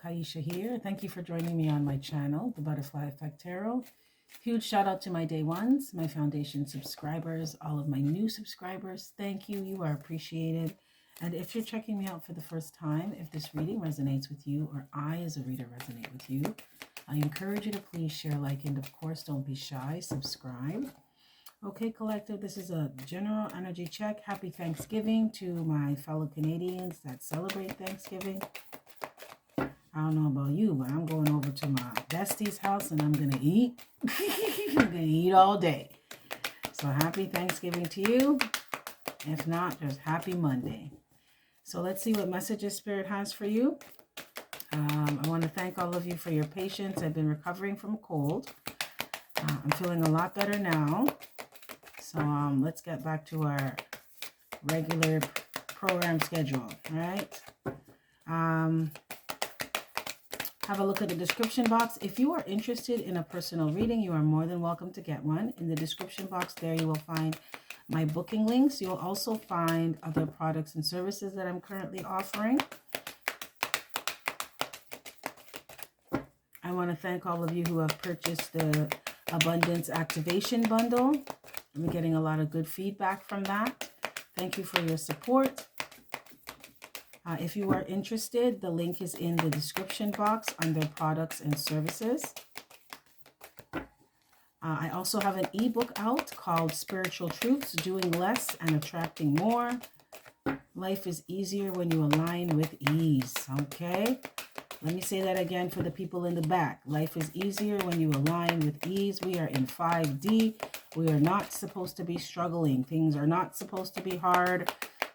Ki-esha here. Thank you for joining me on my channel, The Butterfly Effect Tarot. Huge shout out to my day ones, my foundation subscribers, all of my new subscribers. Thank you. You are appreciated. And if you're checking me out for the first time, if this reading resonates with you or I as a reader resonate with you, I encourage you to please share, like, and of course, don't be shy. Subscribe. Okay, collective, this is a general energy check. Happy Thanksgiving to my fellow Canadians that celebrate Thanksgiving. I don't know about you, but I'm going over to my bestie's house and I'm going to eat. I'm going to eat all day. So happy Thanksgiving to you. If not, just happy Monday. So let's see what messages Spirit has for you. I want to thank all of you for your patience. I've been recovering from a cold. I'm feeling a lot better now. So let's get back to our regular program schedule, all right? Have a look at the description box. If you are interested in a personal reading, you are more than welcome to get one. In the description box there, you will find my booking links. You'll also find other products and services that I'm currently offering. I want to thank all of you who have purchased the Abundance Activation Bundle. I'm getting a lot of good feedback from that. Thank you for your support. If you are interested, the link is in the description box under products and services. I also have an ebook out called Spiritual Truths, Doing Less and Attracting More. Life is easier when you align with ease, okay? Let me say that again for the people in the back. Life is easier when you align with ease. We are in 5D. We are not supposed to be struggling. Things are not supposed to be hard.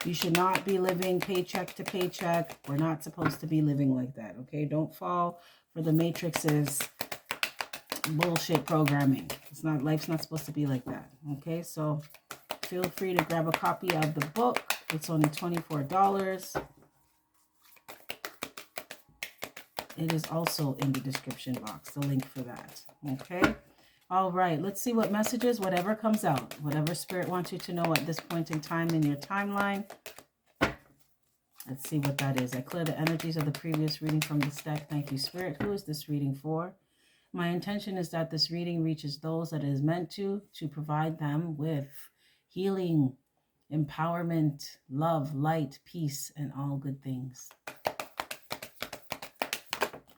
You should not be living paycheck to paycheck. We're not supposed to be living like that, okay? Don't fall for the Matrix's bullshit programming. Life's not supposed to be like that, okay? So feel free to grab a copy of the book. It's only $24. It is also in the description box, the link for that, okay? All right, let's see what messages, whatever comes out, whatever Spirit wants you to know at this point in time in your timeline. Let's see what that is. I clear the energies of the previous reading from this deck. Thank you, Spirit. Who is this reading for? My intention is that this reading reaches those that it is meant to provide them with healing, empowerment, love, light, peace, and all good things.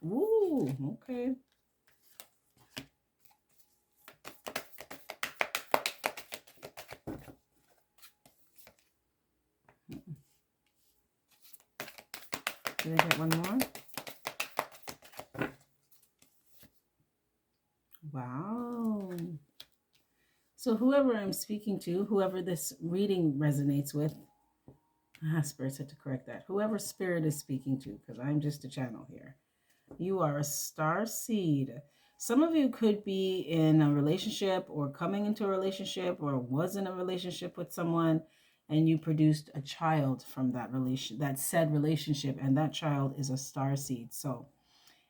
Ooh, okay. Did I get one more? Wow. So whoever I'm speaking to, whoever this reading resonates with, Spirit said to correct that. Whoever Spirit is speaking to, because I'm just a channel here. You are a star seed. Some of you could be in a relationship or coming into a relationship or was in a relationship with someone and you produced a child from that said relationship, and that child is a star seed. So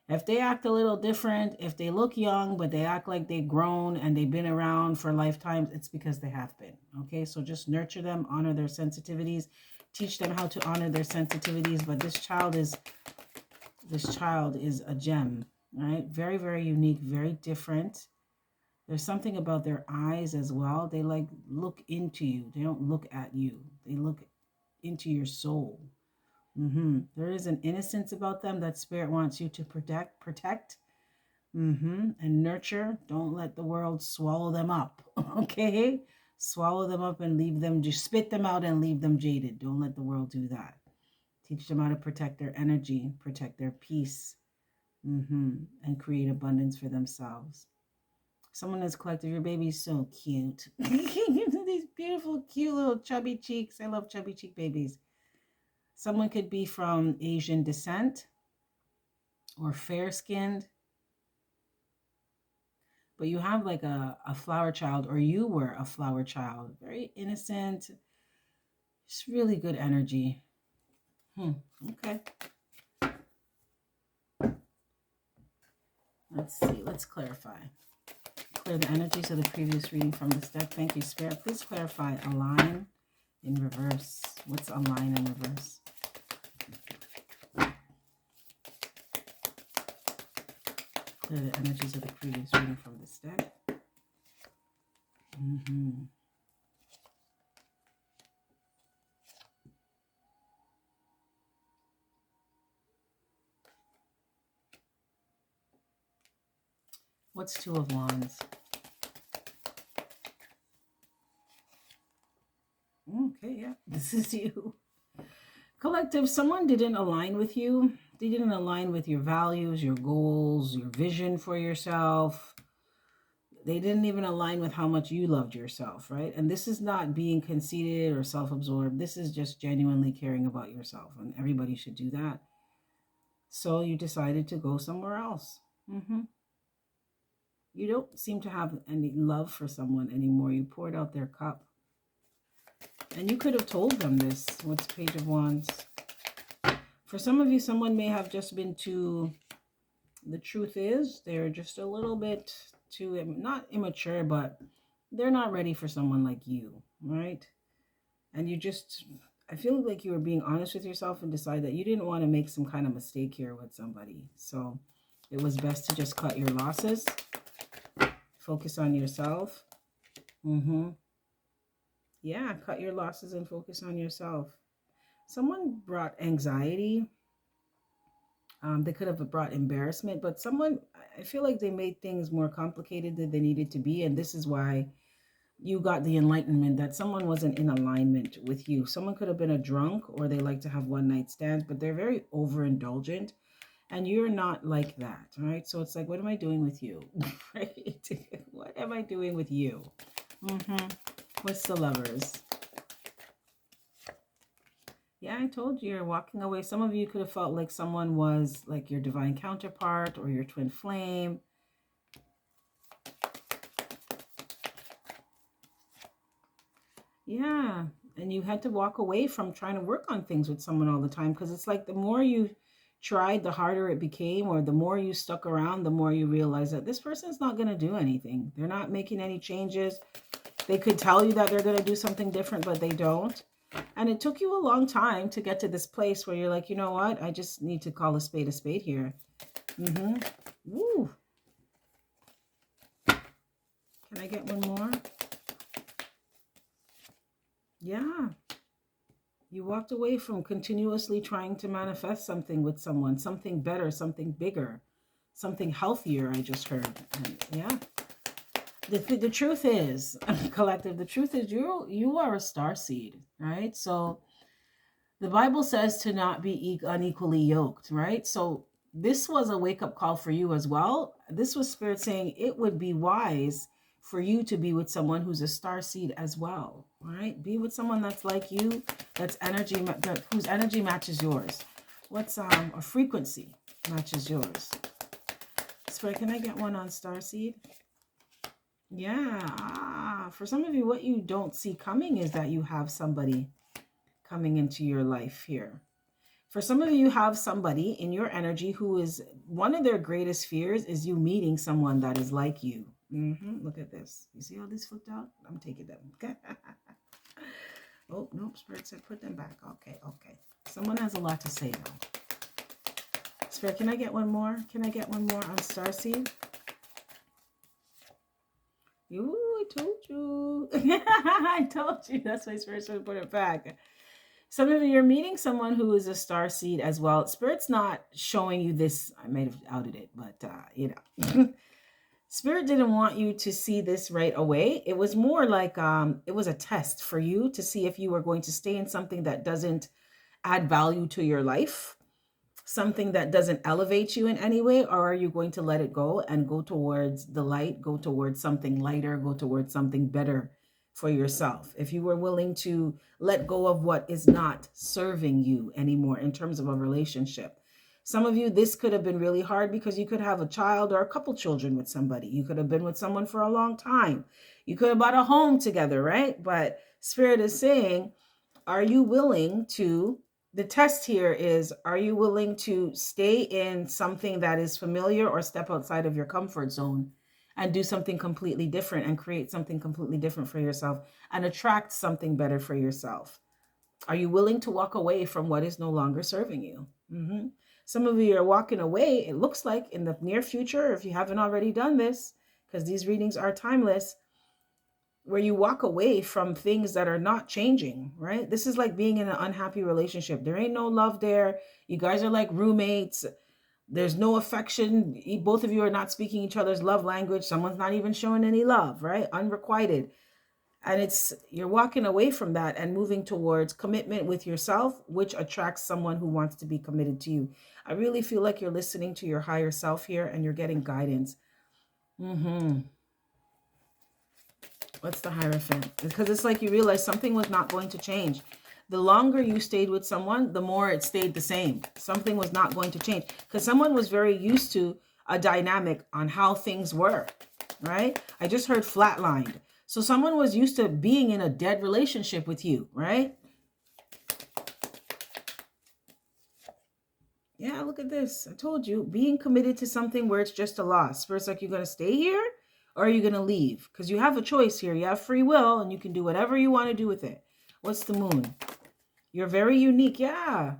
if they act a little different, if they look young but they act like they've grown and they've been around for lifetimes, it's because they have been. Okay, so just nurture them, honor their sensitivities, teach them how to honor their sensitivities. But this child is a gem, right? Very, very unique, very different. There's something about their eyes as well. They like look into you. They don't look at you. They look into your soul. There is an innocence about them that Spirit wants you to protect, and nurture. Don't let the world swallow them up, okay? Swallow them up and leave them, just spit them out and leave them jaded. Don't let the world do that. Teach them how to protect their energy, protect their peace, and create abundance for themselves. Someone has collected your baby's so cute. These beautiful, cute little chubby cheeks. I love chubby cheek babies. Someone could be from Asian descent or fair-skinned. But you have like a flower child, or you were a flower child. Very innocent. Just really good energy. Okay. Let's see. Let's clarify. Clear the energies of the previous reading from this deck. Thank you, Spirit. Please clarify align in reverse. What's align in reverse? to the energies of the previous reading from this deck. What's Two of Wands? Okay, yeah, this is you. Collective, someone didn't align with you. They didn't align with your values, your goals, your vision for yourself. They didn't even align with how much you loved yourself, right? And this is not being conceited or self-absorbed. This is just genuinely caring about yourself, and everybody should do that. So you decided to go somewhere else. You don't seem to have any love for someone anymore. You poured out their cup. And you could have told them this. What's Page of Wands? For some of you, someone may have just been too... The truth is, they're just a little bit too... Not immature, but they're not ready for someone like you, right? And you just... I feel like you were being honest with yourself and decide that you didn't want to make some kind of mistake here with somebody. So it was best to just cut your losses. Focus on yourself. Yeah, cut your losses and focus on yourself. Someone brought anxiety. They could have brought embarrassment, but someone, I feel like they made things more complicated than they needed to be. And this is why you got the enlightenment that someone wasn't in alignment with you. Someone could have been a drunk, or they like to have one-night stands, but they're very overindulgent. And you're not like that, right? So it's like, what am I doing with you? Right? What am I doing with you? What's the Lovers? Yeah, I told you, you're walking away. Some of you could have felt like someone was like your divine counterpart or your twin flame. Yeah, and you had to walk away from trying to work on things with someone all the time, because it's like the more you tried, the harder it became, or the more you stuck around, the more you realize that this person's not going to do anything. They're not making any changes. They could tell you that they're going to do something different, but they don't. And it took you a long time to get to this place where you're like, you know what? I just need to call a spade here. Woo. Can I get one more? Yeah. You walked away from continuously trying to manifest something with someone, something better, something bigger, something healthier, I just heard. And yeah. The truth is, collective, the truth is you are a star seed, right? So the Bible says to not be unequally yoked, right? So this was a wake-up call for you as well. This was Spirit saying it would be wise for you to be with someone who's a star seed as well, right? Be with someone that's like you, that's whose energy matches yours. What's a frequency matches yours? Spirit, can I get one on star seed? Yeah. For some of you, what you don't see coming is that you have somebody coming into your life here. For some of you, you have somebody in your energy who is, one of their greatest fears is you meeting someone that is like you. Look at this. You see how this flipped out? I'm taking them. Oh, nope. Spirit said put them back. Okay. Someone has a lot to say now. Spirit, can I get one more? Can I get one more on Starseed? I told you. I told you. That's why Spirit said put it back. Some of you, you're meeting someone who is a star seed as well. Spirit's not showing you this. I might have outed it, but you know. Spirit didn't want you to see this right away. It was more like it was a test for you to see if you were going to stay in something that doesn't add value to your life, something that doesn't elevate you in any way, or are you going to let it go and go towards the light, go towards something lighter, go towards something better for yourself? If you were willing to let go of what is not serving you anymore in terms of a relationship. Some of you, this could have been really hard because you could have a child or a couple children with somebody. You could have been with someone for a long time. You could have bought a home together, right? But Spirit is saying, are you willing to, the test here is, are you willing to stay in something that is familiar or step outside of your comfort zone and do something completely different and create something completely different for yourself and attract something better for yourself? Are you willing to walk away from what is no longer serving you? Some of you are walking away, it looks like, in the near future, if you haven't already done this, because these readings are timeless, where you walk away from things that are not changing, right? This is like being in an unhappy relationship. There ain't no love there. You guys are like roommates. There's no affection. Both of you are not speaking each other's love language. Someone's not even showing any love, right? Unrequited. And you're walking away from that and moving towards commitment with yourself, which attracts someone who wants to be committed to you. I really feel like you're listening to your higher self here and you're getting guidance. What's the Hierophant? Because it's like you realize something was not going to change. The longer you stayed with someone, the more it stayed the same. Something was not going to change because someone was very used to a dynamic on how things were, right? I just heard flatlined. So someone was used to being in a dead relationship with you, right? Yeah, look at this. I told you, being committed to something where it's just a loss. First, like, you're going to stay here or are you going to leave? Because you have a choice here. You have free will and you can do whatever you want to do with it. What's the Moon? You're very unique. Yeah.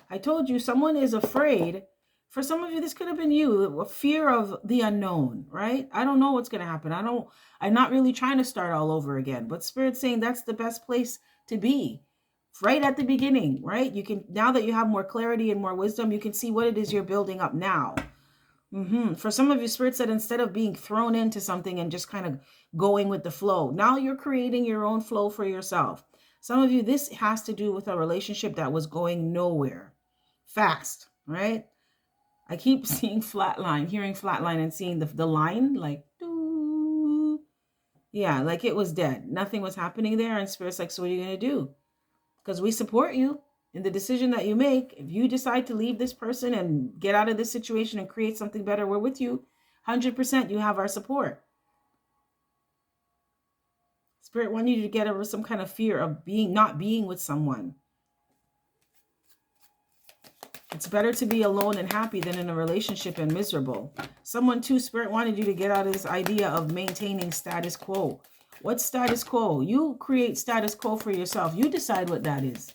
I told you, someone is afraid. For some of you, this could have been you. A fear of the unknown, right? I don't know what's going to happen. I'm not really trying to start all over again. But Spirit's saying that's the best place to be. Right at the beginning, right? You can, now that you have more clarity and more wisdom, you can see what it is you're building up now. For some of you, Spirit said, instead of being thrown into something and just kind of going with the flow, now you're creating your own flow for yourself. Some of you, this has to do with a relationship that was going nowhere fast, right? I keep seeing flatline, hearing flatline and seeing the line like, doo. Yeah, like it was dead. Nothing was happening there. And Spirit's like, so what are you going to do? Because we support you in the decision that you make. If you decide to leave this person and get out of this situation and create something better, we're with you. 100% you have our support. Spirit wants you to get over some kind of fear of not being with someone. It's better to be alone and happy than in a relationship and miserable. Someone too, Spirit wanted you to get out of this idea of maintaining status quo. What's status quo? You create status quo for yourself. You decide what that is.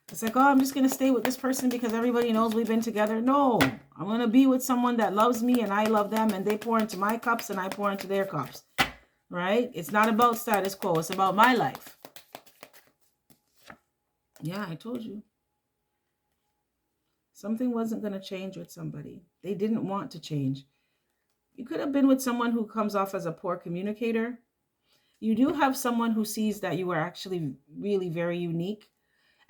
It's like, oh, I'm just going to stay with this person because everybody knows we've been together. No, I'm going to be with someone that loves me and I love them and they pour into my cups and I pour into their cups. Right? It's not about status quo. It's about my life. Yeah, I told you. Something wasn't going to change with somebody. They didn't want to change. You could have been with someone who comes off as a poor communicator. You do have someone who sees that you are actually really very unique.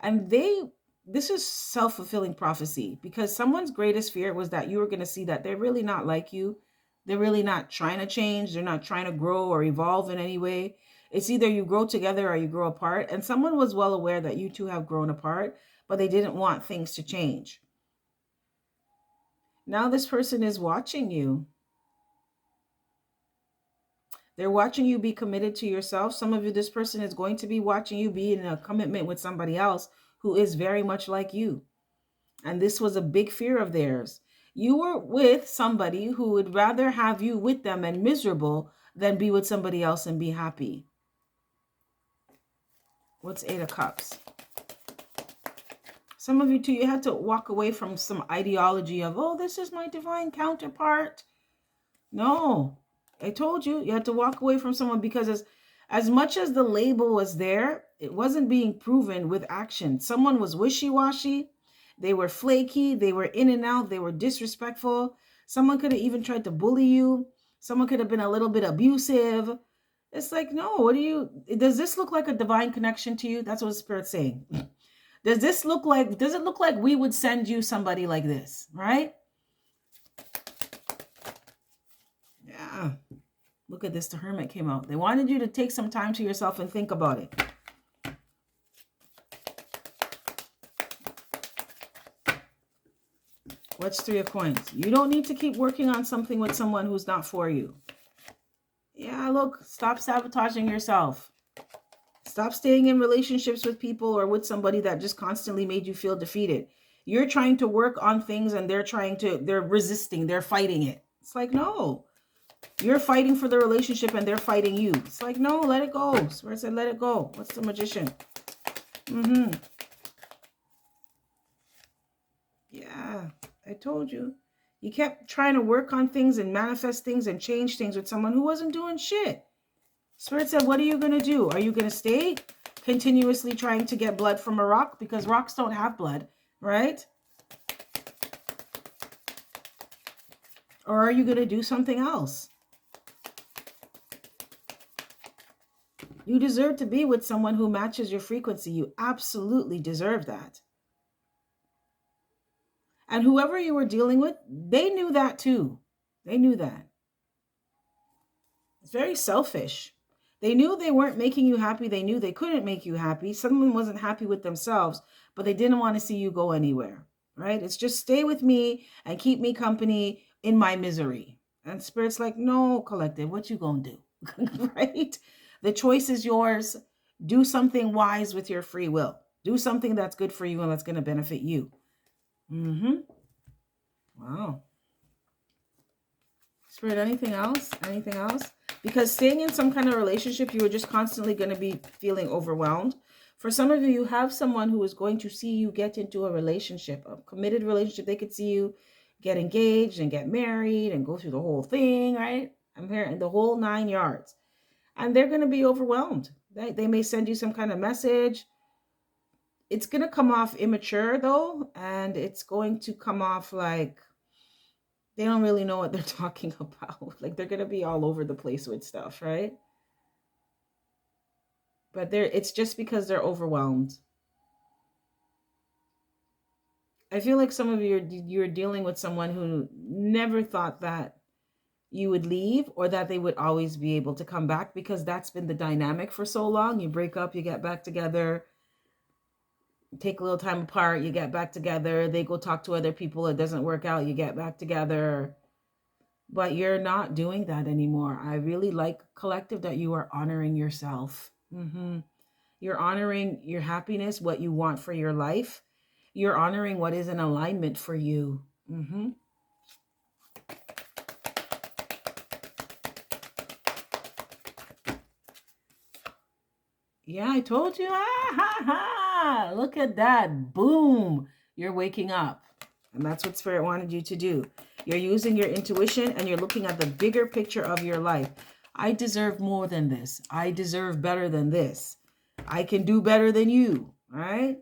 And this is self-fulfilling prophecy because someone's greatest fear was that you were going to see that they're really not like you. They're really not trying to change. They're not trying to grow or evolve in any way. It's either you grow together or you grow apart. And someone was well aware that you two have grown apart, but they didn't want things to change. Now this person is watching you. They're watching you be committed to yourself. Some of you, this person is going to be watching you be in a commitment with somebody else who is very much like you. And this was a big fear of theirs. You were with somebody who would rather have you with them and miserable than be with somebody else and be happy. What's 8 of Cups? Some of you too, you had to walk away from some ideology of, oh, this is my divine counterpart. No. I told you, you had to walk away from someone because as much as the label was there, it wasn't being proven with action. Someone was wishy-washy. They were flaky. They were in and out. They were disrespectful. Someone could have even tried to bully you. Someone could have been a little bit abusive. It's like, no, does this look like a divine connection to you? That's what Spirit's saying. Does it look like we would send you somebody like this, right? Yeah. Look at this. The Hermit came out. They wanted you to take some time to yourself and think about it. What's 3 of Coins? You don't need to keep working on something with someone who's not for you. Yeah, look. Stop sabotaging yourself. Stop staying in relationships with people or with somebody that just constantly made you feel defeated. You're trying to work on things and they're resisting. They're fighting it. It's like, no. You're fighting for the relationship and they're fighting you. It's like, no, let it go. Spirit said, let it go. What's the Magician? Yeah, I told you. You kept trying to work on things and manifest things and change things with someone who wasn't doing shit. Spirit said, what are you going to do? Are you going to stay continuously trying to get blood from a rock? Because rocks don't have blood, right? Or are you going to do something else? You deserve to be with someone who matches your frequency. You absolutely deserve that. And whoever you were dealing with, they knew that too. They knew that. It's very selfish. They knew they weren't making you happy. They knew they couldn't make you happy. Someone wasn't happy with themselves, but they didn't want to see you go anywhere, right? It's just stay with me and keep me company in my misery. And Spirit's like, no, collective, what you gonna do, right? The choice is yours. Do something wise with your free will. Do something that's good for you and that's going to benefit you. Wow. Spirit, anything else? Anything else? Because staying in some kind of relationship, you are just constantly going to be feeling overwhelmed. For some of you, you have someone who is going to see you get into a relationship, a committed relationship. They could see you get engaged and get married and go through the whole thing, right? I'm hearing the whole 9 yards. And they're going to be overwhelmed. They may send you some kind of message. It's going to come off immature, though. And it's going to come off like they don't really know what they're talking about. Like they're going to be all over the place with stuff, right? But it's just because they're overwhelmed. I feel like some of you're dealing with someone who never thought that you would leave or that they would always be able to come back, because that's been the dynamic for so long. You break up, you get back together, take a little time apart, you get back together, they go talk to other people, it doesn't work out, you get back together. But you're not doing that anymore. I really like, collective, that you are honoring yourself. You're honoring your happiness, what you want for your life. You're honoring what is in alignment for you. Yeah, I told you. Look at that. Boom. You're waking up. And that's what Spirit wanted you to do. You're using your intuition and you're looking at the bigger picture of your life. I deserve more than this. I deserve better than this. I can do better than you. Right?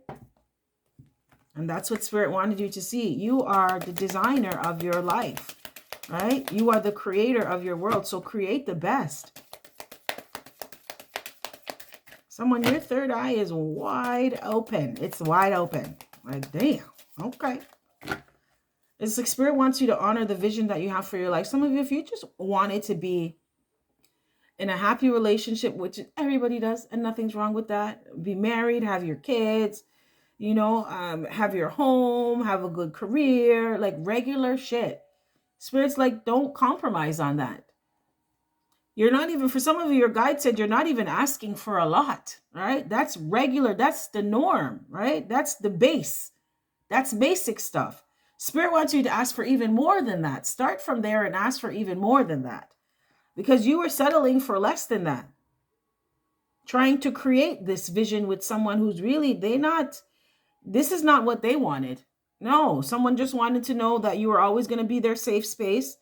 And that's what Spirit wanted you to see. You are the designer of your life. Right? You are the creator of your world. So create the best. Someone, your third eye is wide open. It's wide open. Like, damn. Okay. It's like Spirit wants you to honor the vision that you have for your life. Some of you, if you just wanted to be in a happy relationship, which everybody does, and nothing's wrong with that. Be married, have your kids, have your home, have a good career, like regular shit. Spirit's like, don't compromise on that. You're not even, for some of you, your guide said you're not even asking for a lot, right? That's regular. That's the norm, right? That's the base. That's basic stuff. Spirit wants you to ask for even more than that. Start from there and ask for even more than that, because you were settling for less than that. Trying to create this vision with someone who's really, this is not what they wanted. No, someone just wanted to know that you were always going to be their safe space.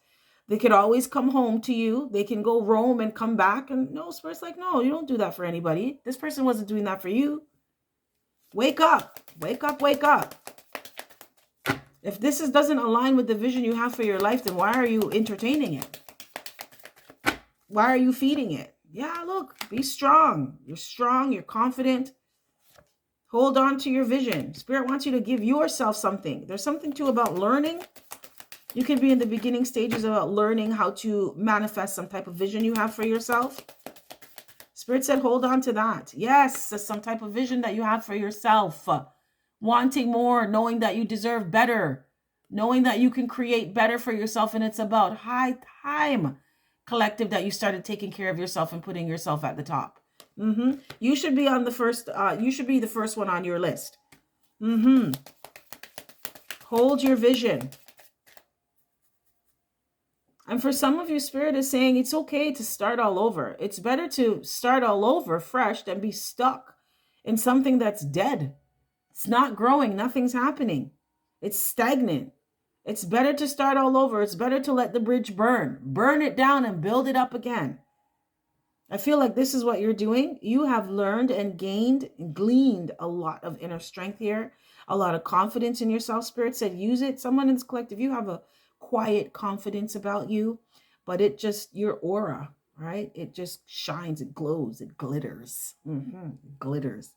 They could always come home to you. They can go roam and come back. And no, Spirit's like, no, you don't do that for anybody. This person wasn't doing that for you. Wake up. Wake up, wake up. If this doesn't align with the vision you have for your life, then why are you entertaining it? Why are you feeding it? Yeah, look, be strong. You're strong. You're confident. Hold on to your vision. Spirit wants you to give yourself something. There's something too about learning. You can be in the beginning stages about learning how to manifest some type of vision you have for yourself. Spirit said, hold on to that. Yes, some type of vision that you have for yourself. Wanting more, knowing that you deserve better. Knowing that you can create better for yourself. And it's about high time, collective, that you started taking care of yourself and putting yourself at the top. You should be on the first, you should be the first one on your list. Hold your vision. And for some of you, Spirit is saying it's okay to start all over. It's better to start all over fresh than be stuck in something that's dead. It's not growing. Nothing's happening. It's stagnant. It's better to start all over. It's better to let the bridge burn. Burn it down and build it up again. I feel like this is what you're doing. You have learned and gleaned a lot of inner strength here, a lot of confidence in yourself. Spirit said, use it. Someone in this collective, you have a quiet confidence about you, but it just, your aura, right? It just shines, it glows, it glitters. It glitters.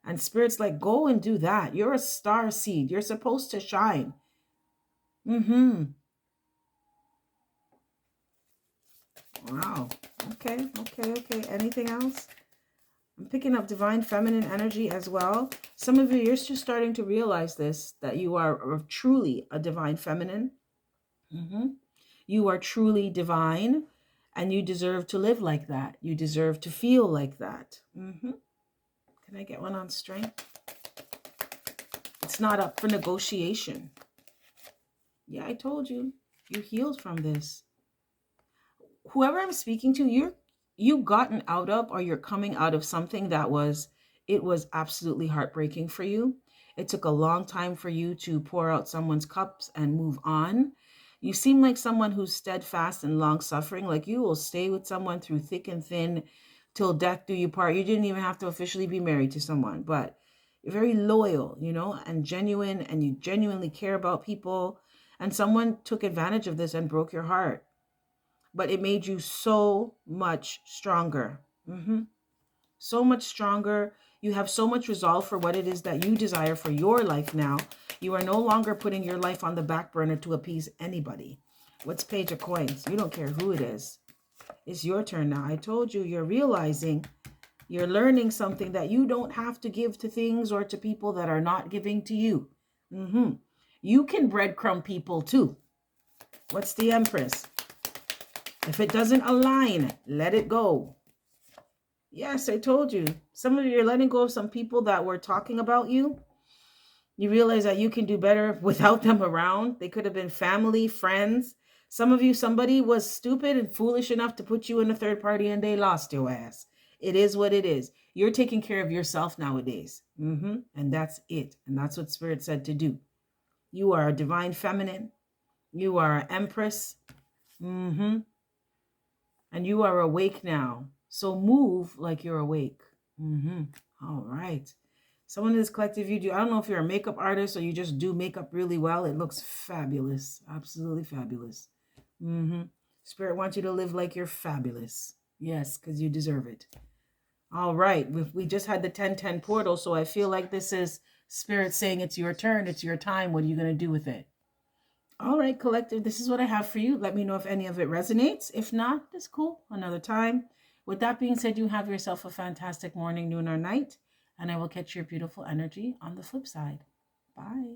And Spirit's like, go and do that. You're a star seed. You're supposed to shine. Wow. Okay. Anything else? I'm picking up divine feminine energy as well. Some of you, you're just starting to realize this, that you are truly a divine feminine. You are truly divine, and you deserve to live like that. You deserve to feel like that. Can I get one on strength? It's not up for negotiation. Yeah, I told you. You healed from this. Whoever I'm speaking to, you've gotten out of, or you're coming out of something that was absolutely heartbreaking for you. It took a long time for you to pour out someone's cups and move on. You seem like someone who's steadfast and long suffering, like you will stay with someone through thick and thin till death do you part. You didn't even have to officially be married to someone, but you're very loyal, and genuine, and you genuinely care about people. And someone took advantage of this and broke your heart. But it made you so much stronger. So much stronger. You have so much resolve for what it is that you desire for your life now. You are no longer putting your life on the back burner to appease anybody. What's Page of Coins? You don't care who it is. It's your turn now. I told you, you're realizing, you're learning something that you don't have to give to things or to people that are not giving to you. You can breadcrumb people too. What's the Empress? If it doesn't align, let it go. Yes, I told you. Some of you are letting go of some people that were talking about you. You realize that you can do better without them around. They could have been family, friends. Some of you, somebody was stupid and foolish enough to put you in a third party and they lost your ass. It is what it is. You're taking care of yourself nowadays. And that's it. And that's what Spirit said to do. You are a divine feminine. You are an empress. And you are awake now. So move like you're awake. All right. Someone in this collective, I don't know if you're a makeup artist or you just do makeup really well. It looks fabulous. Absolutely fabulous. Spirit wants you to live like you're fabulous. Yes, because you deserve it. All right. We just had the 1010 portal, so I feel like this is Spirit saying it's your turn. It's your time. What are you going to do with it? All right, collective, this is what I have for you. Let me know if any of it resonates. If not, that's cool. Another time. With that being said, you have yourself a fantastic morning, noon, or night, and I will catch your beautiful energy on the flip side. Bye.